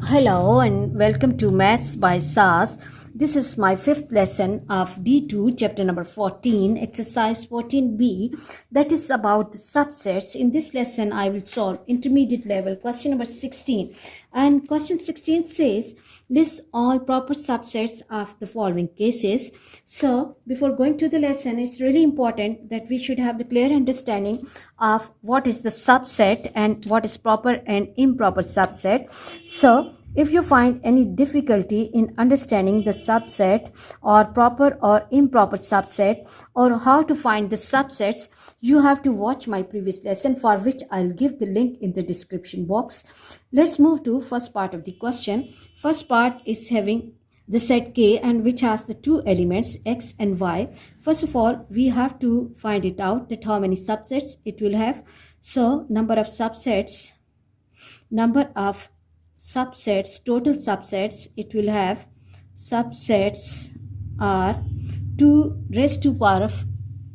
Hello and welcome to Maths by SAS. This is my fifth lesson of D2, chapter number 14, exercise 14b, that is about the subsets. In this lesson, I will solve intermediate level question number 16. And question 16 says, list all proper subsets of the following cases. So, before going to the lesson, it's really important that we should have the clear understanding of what is the subset and what is proper and improper subset. So, if you find any difficulty in understanding the subset or proper or improper subset or how to find the subsets, you have to watch my previous lesson, for which I'll give the link in the description box. Let's move to first part of the question. First part is having the set K and which has the two elements X and Y. First of all, we have to find it out that how many subsets it will have. So number of subsets, total subsets, it will have subsets are 2 raised to power of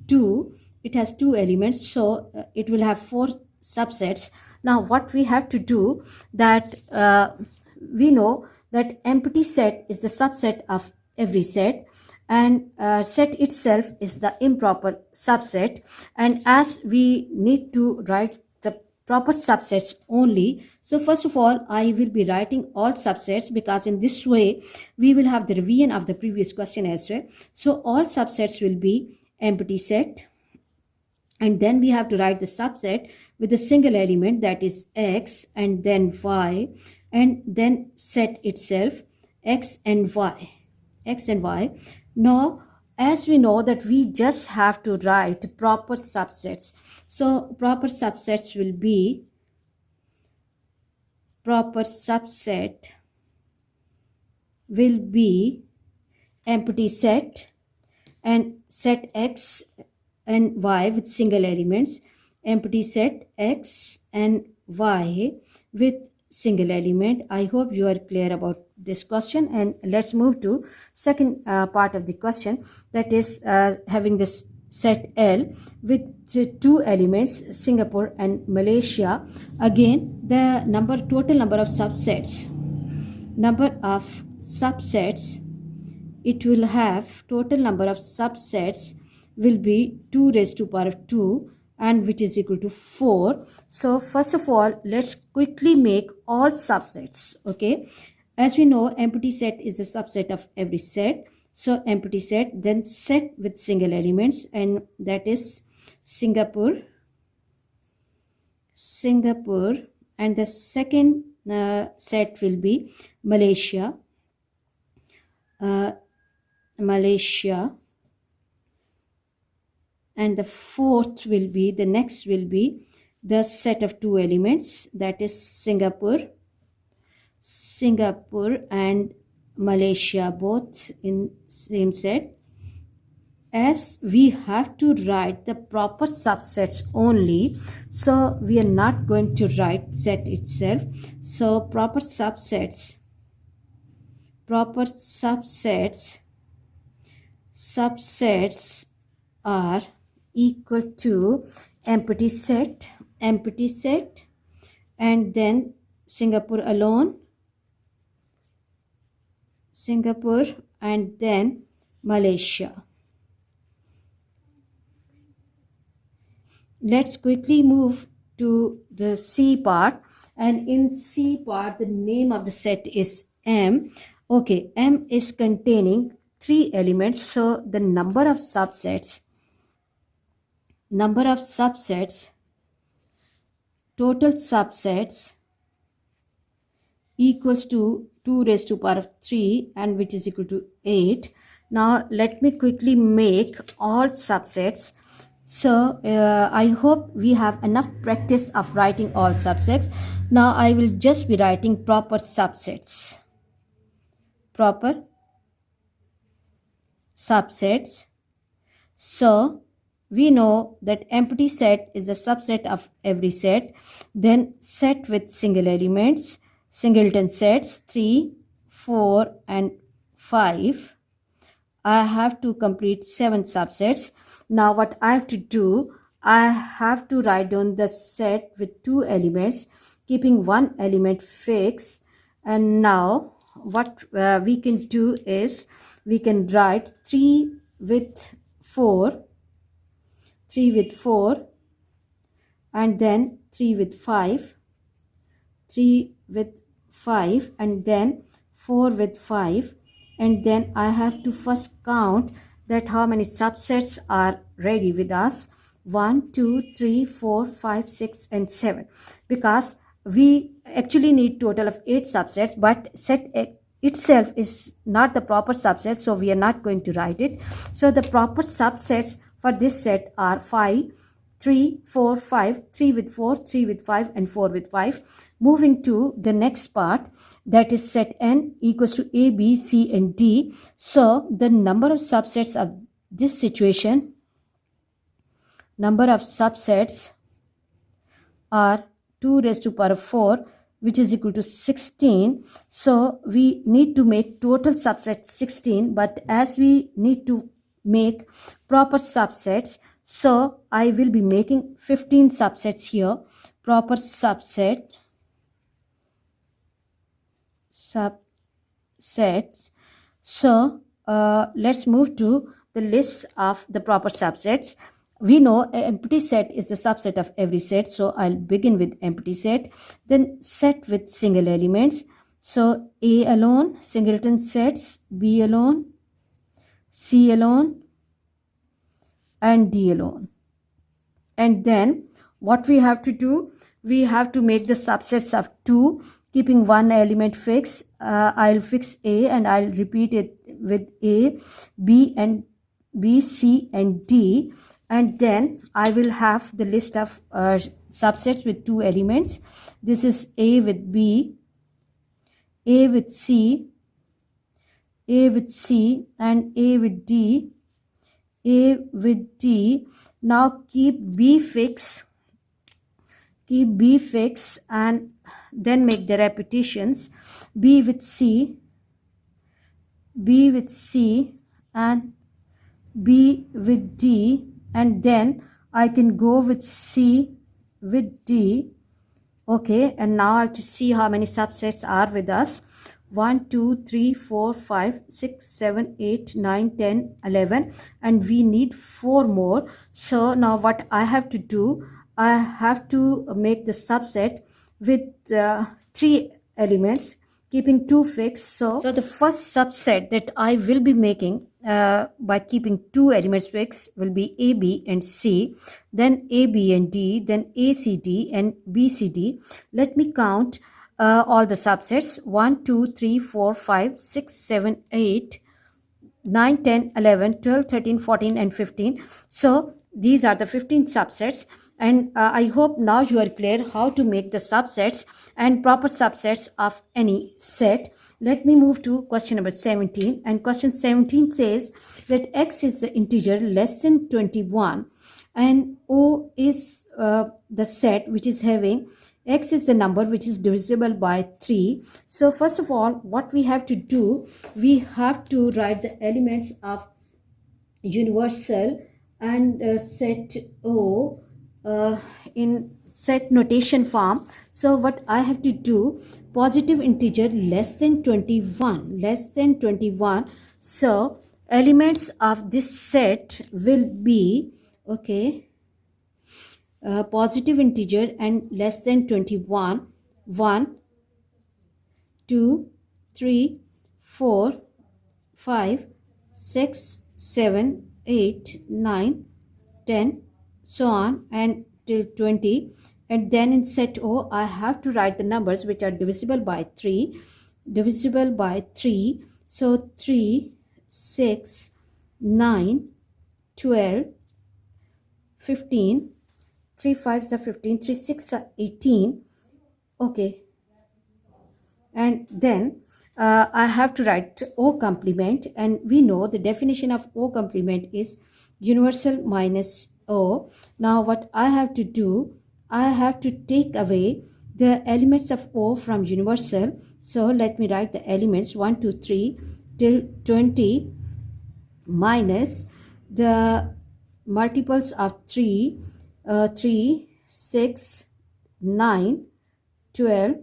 2. It has two elements, so it will have 4 subsets. Now what we have to do, that we know that empty set is the subset of every set, and set itself is the improper subset. And as we need to write the proper subsets only, so first of all I will be writing all subsets, because in this way we will have the revision of the previous question as well. So all subsets will be empty set, and then we have to write the subset with a single element, that is X, and then Y, and then set itself X and Y. Now as we know that we just have to write proper subsets, so proper subsets will be empty set and set X and Y with single elements, empty set X and Y with single element. I hope you are clear about this question, and let's move to second part of the question, that is having this set L with two elements Singapore and Malaysia. Again, the total number of subsets, it will have total number of subsets will be 2 raised to power of 2, and which is equal to 4. So first of all, let's quickly make all subsets. Okay, as we know, empty set is a subset of every set. So empty set, then set with single elements, and that is Singapore, and the second set will be Malaysia, and the fourth will be, the next will be the set of two elements, that is Singapore and Malaysia, both in same set. As we have to write the proper subsets only, so we are not going to write set itself. So proper subsets are equal to empty set, and then Singapore alone, and then Malaysia. Let's quickly move to the C part, and in C part the name of the set is M. Okay, M is containing 3 elements, so the number of subsets, total subsets equals to 2 raised to power of 3, and which is equal to 8. Now let me quickly make all subsets. So I hope we have enough practice of writing all subsets. Now I will just be writing proper subsets. So we know that empty set is a subset of every set. Then set with single elements, singleton sets 3, 4 and 5. I have to complete 7 subsets. Now what I have to do, I have to write down the set with 2 elements, keeping one element fixed, And now what we can do is we can write 3 with 4, 3 with 4, and then 3 with 5, 3 with 5, and then 4 with 5. And then I have to first count that how many subsets are ready with us. 1, 2, 3, 4, 5, 6, and 7, because we actually need total of 8 subsets, but set itself is not the proper subset, so we are not going to write it. So the proper subsets for this set are 5, 3, 4, 5, 3 with 4, 3 with 5, and 4 with 5. Moving to the next part, that is set n equals to a, b, c, and d. So the number of subsets of this situation, number of subsets are 2 raised to power 4, which is equal to 16. So we need to make total subset 16, but as we need to make proper subsets, so I will be making 15 subsets here. Proper subsets. So let's move to the list of the proper subsets. We know an empty set is the subset of every set, so I'll begin with empty set, then set with single elements. So A alone, singleton sets, B alone, C alone, and D alone. And then what we have to do, we have to make the subsets of 2, keeping one element fixed. I'll fix A and I'll repeat it with A, B, and B, C, and D. And then I will have the list of subsets with 2 elements. This is A with B, A with C, A with C, and A with D, A with D. Now keep B fixed, and then make the repetitions. B with C, B with C, and B with D, and then I can go with C with D. Okay, and now I have to see how many subsets are with us. 1, 2, 3, 4, 5, 6, 7, 8, 9, 10, 11, and we need 4 more. So now what I have to do, I have to make the subset with 3 elements, keeping 2 fixed. So the first subset that I will be making by keeping 2 elements fixed will be A, B, and C, then A, B, and D, then A, C, D, and B, C, D. Let me count all the subsets. 1, 2, 3, 4, 5, 6, 7, 8, 9, 10, 11, 12, 13, 14, and 15. So these are the 15 subsets, and I hope now you are clear how to make the subsets and proper subsets of any set. Let me move to question number 17, and question 17 says that x is the integer less than 21 and O is the set which is having x is the number which is divisible by 3. So first of all, what we have to do, we have to write the elements of universal and set O in set notation form. So what I have to do, positive integer less than 21. So elements of this set will be, okay, positive integer and less than 21, 1, 2, 3, 4, 5, 6, 7, 8, 9, 10, so on and till 20. And then in set O, I have to write the numbers which are divisible by 3. So 3, 6, 9, 12, 15, 3 5s are 15, 3 6 are 18. Okay, and then I have to write O complement, and we know the definition of O complement is universal minus O. Now what I have to do, I have to take away the elements of O from universal. So let me write the elements 1, 2, 3 till 20 minus the multiples of 3, 3, 6, 9, 12,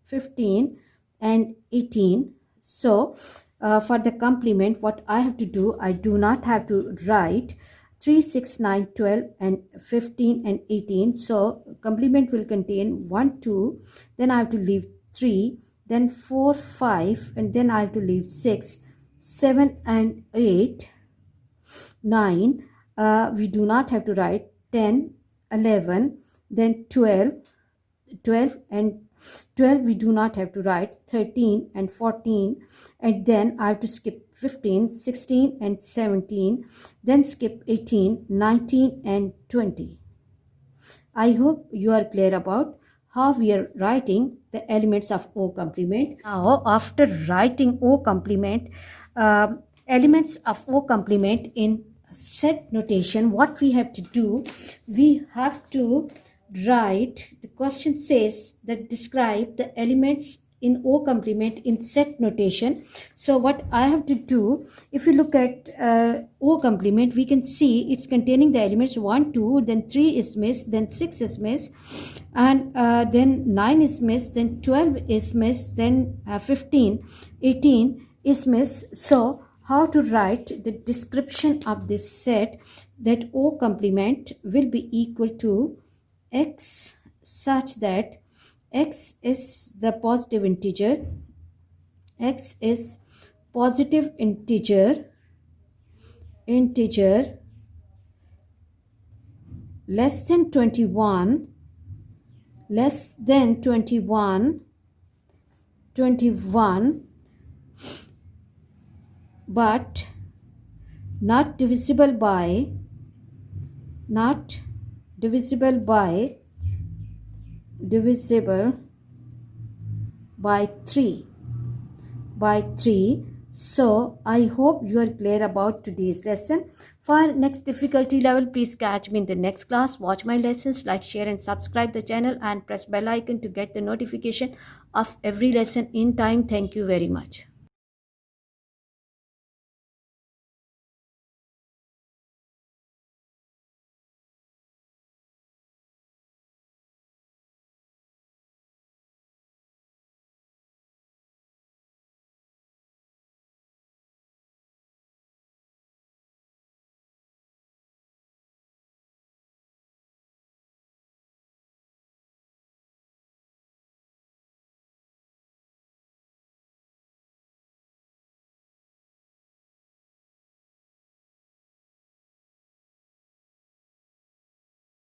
15, and 18. So for the complement, what I have to do, I do not have to write 3, 6, 9, 12 and 15 and 18. So complement will contain 1, 2, then I have to leave 3, then 4, 5, and then I have to leave 6, 7 and 8, 9. We do not have to write 10, 11, then 12, 12 and 12 we do not have to write, 13 and 14, and then I have to skip 15, 16 and 17, then skip 18, 19 and 20. I hope you are clear about how we are writing the elements of O complement. Now after writing O complement, elements of O complement in set notation, what we have to do, we have to write, the question says that describe the elements in O complement in set notation. So what I have to do, if you look at O complement, we can see it's containing the elements 1, 2, then 3 is missed, then 6 is missed, and then 9 is missed, then 12 is missed, then 15, 18 is missed. So how to write the description of this set, that O complement will be equal to x such that x is the positive integer, x is positive integer less than 21, less than 21, 21, but not divisible by, not divisible by 3, by 3. So I hope you are clear about today's lesson. For next difficulty level, please catch me in the next class. Watch my lessons, like, share and subscribe the channel, and press bell icon to get the notification of every lesson in time. Thank you very much.